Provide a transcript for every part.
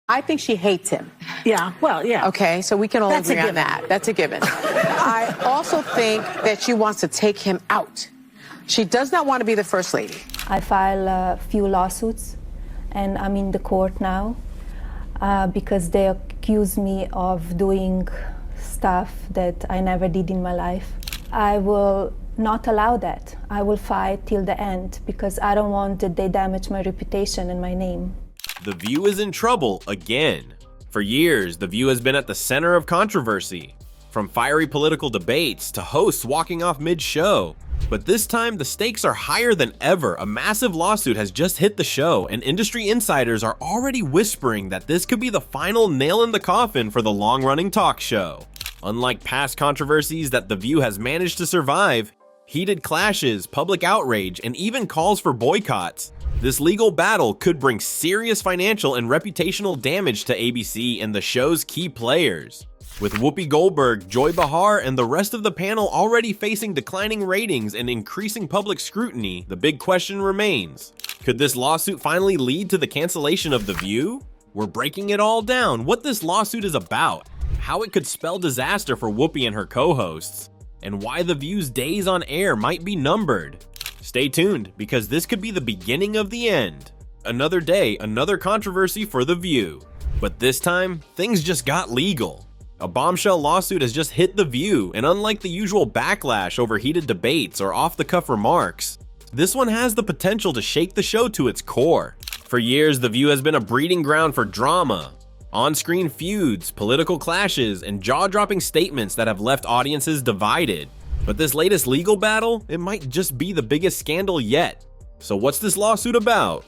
I think she hates him. Yeah, well, yeah. Okay, so we can all agree on that. That's a given. I also think that she wants to take him out. She does not want to be the first lady. I filed a few lawsuits, and I'm in the court now because they accuse me of doing stuff that I never did in my life. I will not allow that. I will fight till the end because I don't want that they damage my reputation and my name. The View is in trouble again. For years, The View has been at the center of controversy, from fiery political debates to hosts walking off mid-show. But this time, the stakes are higher than ever. A massive lawsuit has just hit the show, and industry insiders are already whispering that this could be the final nail in the coffin for the long-running talk show. Unlike past controversies that The View has managed to survive, heated clashes, public outrage, and even calls for boycotts, this legal battle could bring serious financial and reputational damage to ABC and the show's key players. With Whoopi Goldberg, Behar, and the rest of the panel already facing declining ratings and increasing public scrutiny, the big question remains: could this lawsuit finally lead to the cancellation of The View? We're breaking it all down, what this lawsuit is about, how it could spell disaster for Whoopi and her co-hosts, and why The View's days on air might be numbered. Stay tuned, because this could be the beginning of the end. Another day, another controversy for The View. But this time, things just got legal. A bombshell lawsuit has just hit The View, and unlike the usual backlash over heated debates or off-the-cuff remarks, this one has the potential to shake the show to its core. For years, The View has been a breeding ground for drama, on-screen feuds, political clashes, and jaw-dropping statements that have left audiences divided. But this latest legal battle, it might just be the biggest scandal yet. So what's this lawsuit about?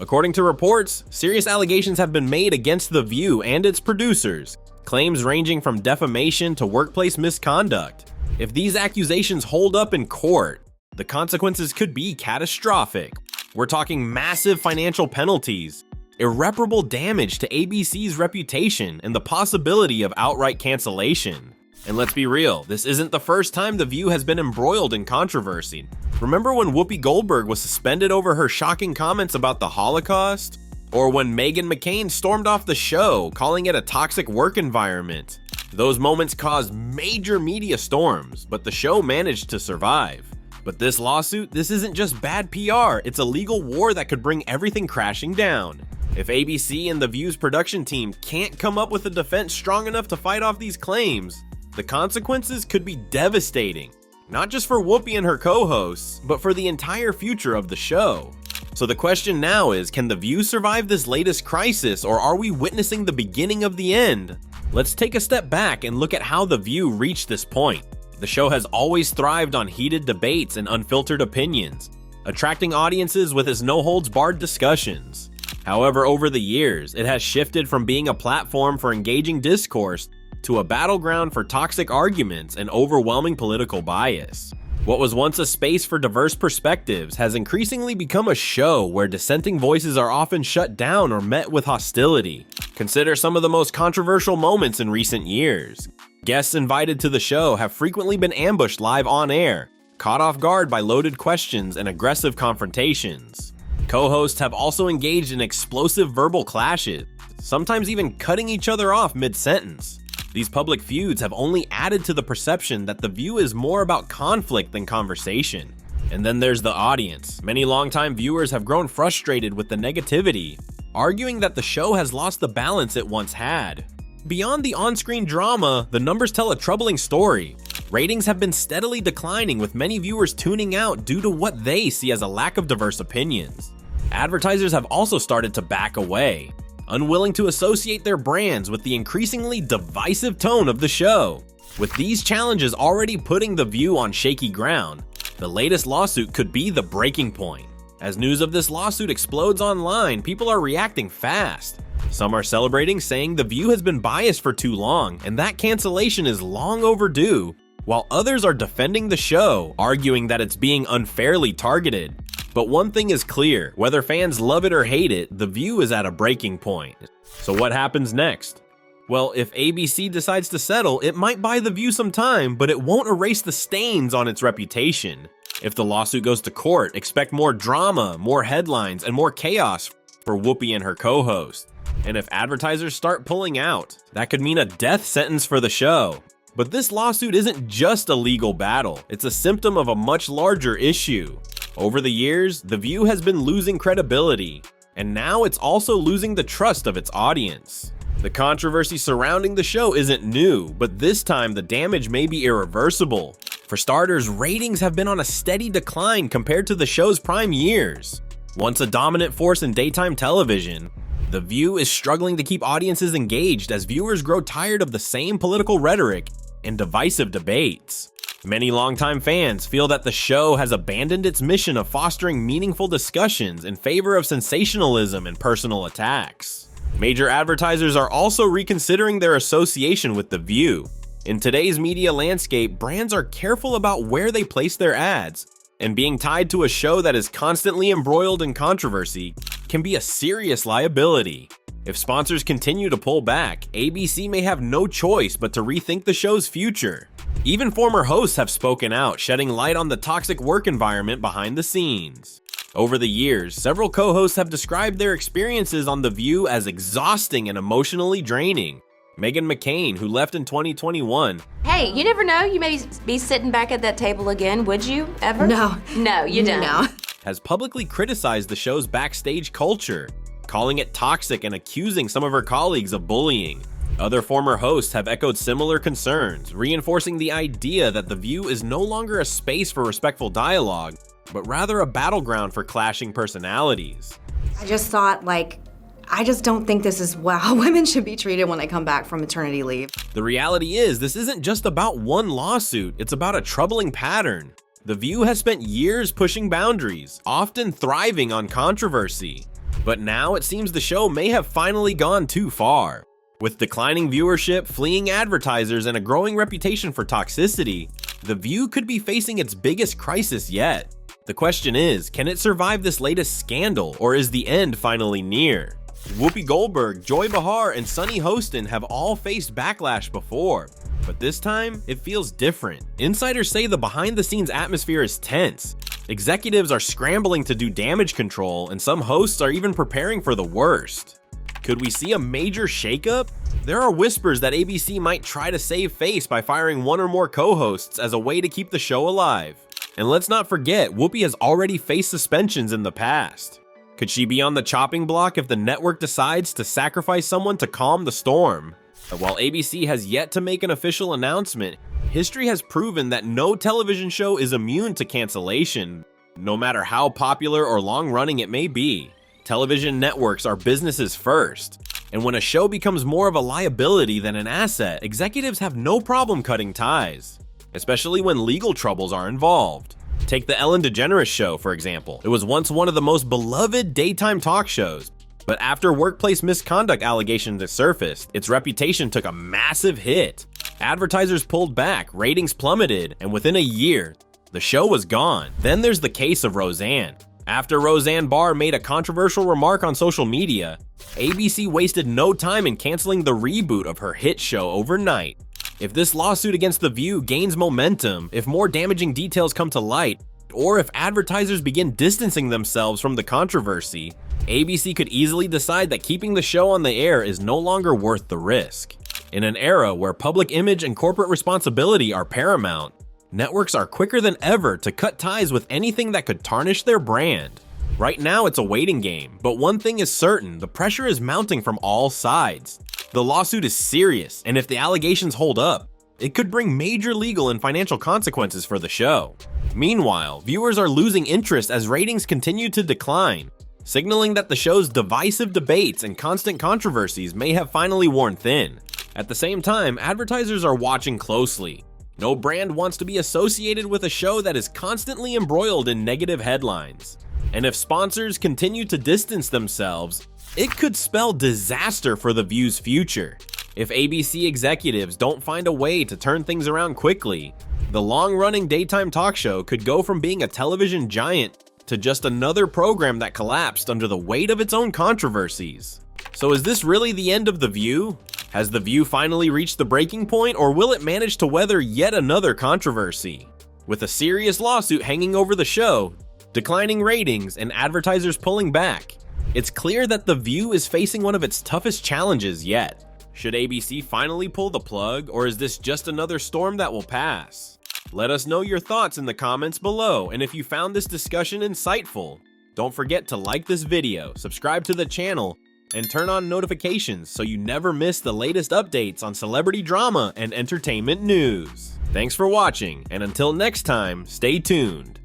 According to reports, serious allegations have been made against The View and its producers, claims ranging from defamation to workplace misconduct. If these accusations hold up in court, the consequences could be catastrophic. We're talking massive financial penalties, irreparable damage to ABC's reputation, and the possibility of outright cancellation. And let's be real, this isn't the first time The View has been embroiled in controversy. Remember when Whoopi Goldberg was suspended over her shocking comments about the Holocaust? Or when Meghan McCain stormed off the show, calling it a toxic work environment? Those moments caused major media storms, but the show managed to survive. But this lawsuit, this isn't just bad PR, it's a legal war that could bring everything crashing down. If ABC and The View's production team can't come up with a defense strong enough to fight off these claims, the consequences could be devastating, not just for Whoopi and her co-hosts, but for the entire future of the show. So the question now is, can The View survive this latest crisis, or are we witnessing the beginning of the end? Let's take a step back and look at how The View reached this point. The show has always thrived on heated debates and unfiltered opinions, attracting audiences with its no-holds-barred discussions. However, over the years, it has shifted from being a platform for engaging discourse to a battleground for toxic arguments and overwhelming political bias. What was once a space for diverse perspectives has increasingly become a show where dissenting voices are often shut down or met with hostility. Consider some of the most controversial moments in recent years. Guests invited to the show have frequently been ambushed live on air, caught off guard by loaded questions and aggressive confrontations. Co-hosts have also engaged in explosive verbal clashes, sometimes even cutting each other off mid-sentence. These public feuds have only added to the perception that The View is more about conflict than conversation. And then there's the audience. Many longtime viewers have grown frustrated with the negativity, arguing that the show has lost the balance it once had. Beyond the on-screen drama, the numbers tell a troubling story. Ratings have been steadily declining, with many viewers tuning out due to what they see as a lack of diverse opinions. Advertisers have also started to back away, unwilling to associate their brands with the increasingly divisive tone of the show. With these challenges already putting The View on shaky ground, the latest lawsuit could be the breaking point. As news of this lawsuit explodes online, people are reacting fast. Some are celebrating, saying The View has been biased for too long and that cancellation is long overdue, while others are defending the show, arguing that it's being unfairly targeted. But one thing is clear, whether fans love it or hate it, The View is at a breaking point. So what happens next? Well, if ABC decides to settle, it might buy The View some time, but it won't erase the stains on its reputation. If the lawsuit goes to court, expect more drama, more headlines, and more chaos for Whoopi and her co-host. And if advertisers start pulling out, that could mean a death sentence for the show. But this lawsuit isn't just a legal battle, it's a symptom of a much larger issue. Over the years, The View has been losing credibility, and now it's also losing the trust of its audience. The controversy surrounding the show isn't new, but this time the damage may be irreversible. For starters, ratings have been on a steady decline compared to the show's prime years. Once a dominant force in daytime television, The View is struggling to keep audiences engaged as viewers grow tired of the same political rhetoric and divisive debates. Many longtime fans feel that the show has abandoned its mission of fostering meaningful discussions in favor of sensationalism and personal attacks. Major advertisers are also reconsidering their association with The View. In today's media landscape, brands are careful about where they place their ads, and being tied to a show that is constantly embroiled in controversy can be a serious liability. If sponsors continue to pull back, ABC may have no choice but to rethink the show's future. Even former hosts have spoken out, shedding light on the toxic work environment behind the scenes. Over the years, several co-hosts have described their experiences on The View as exhausting and emotionally draining. Meghan McCain, who left in 2021. Hey, you never know, you may be sitting back at that table again, would you, ever? No. No, you don't. No. Has publicly criticized the show's backstage culture, calling it toxic and accusing some of her colleagues of bullying. Other former hosts have echoed similar concerns, reinforcing the idea that The View is no longer a space for respectful dialogue, but rather a battleground for clashing personalities. I just thought, I just don't think this is how women should be treated when they come back from maternity leave. The reality is, this isn't just about one lawsuit, it's about a troubling pattern. The View has spent years pushing boundaries, often thriving on controversy. But now it seems the show may have finally gone too far. With declining viewership, fleeing advertisers, and a growing reputation for toxicity, The View could be facing its biggest crisis yet. The question is, can it survive this latest scandal, or is the end finally near? Whoopi Goldberg, Joy Behar, and Sunny Hostin have all faced backlash before, but this time, it feels different. Insiders say the behind-the-scenes atmosphere is tense. Executives are scrambling to do damage control, and some hosts are even preparing for the worst. Could we see a major shakeup? There are whispers that ABC might try to save face by firing one or more co-hosts as a way to keep the show alive. And let's not forget, Whoopi has already faced suspensions in the past. Could she be on the chopping block if the network decides to sacrifice someone to calm the storm? While ABC has yet to make an official announcement, history has proven that no television show is immune to cancellation, no matter how popular or long-running it may be. Television networks are businesses first, and when a show becomes more of a liability than an asset, executives have no problem cutting ties, especially when legal troubles are involved. Take the Ellen DeGeneres Show, for example. It was once one of the most beloved daytime talk shows, but after workplace misconduct allegations surfaced, its reputation took a massive hit. Advertisers pulled back, ratings plummeted, and within a year, the show was gone. Then there's the case of Roseanne. After Roseanne Barr made a controversial remark on social media, ABC wasted no time in canceling the reboot of her hit show overnight. If this lawsuit against The View gains momentum, if more damaging details come to light, or if advertisers begin distancing themselves from the controversy, ABC could easily decide that keeping the show on the air is no longer worth the risk. In an era where public image and corporate responsibility are paramount, networks are quicker than ever to cut ties with anything that could tarnish their brand. Right now it's a waiting game, but one thing is certain, the pressure is mounting from all sides. The lawsuit is serious, and if the allegations hold up, it could bring major legal and financial consequences for the show. Meanwhile, viewers are losing interest as ratings continue to decline, signaling that the show's divisive debates and constant controversies may have finally worn thin. At the same time, advertisers are watching closely. No brand wants to be associated with a show that is constantly embroiled in negative headlines. And if sponsors continue to distance themselves, it could spell disaster for The View's future. If ABC executives don't find a way to turn things around quickly, the long-running daytime talk show could go from being a television giant to just another program that collapsed under the weight of its own controversies. So is this really the end of The View? Has The View finally reached the breaking point, or will it manage to weather yet another controversy? With a serious lawsuit hanging over the show, declining ratings, and advertisers pulling back, It's clear that The View is facing one of its toughest challenges yet. Should ABC finally pull the plug, or is this just another storm that will pass? Let us know your thoughts in the comments below, and if you found this discussion insightful, don't forget to like this video, subscribe to the channel, and turn on notifications so you never miss the latest updates on celebrity drama and entertainment news. Thanks for watching, and until next time, stay tuned.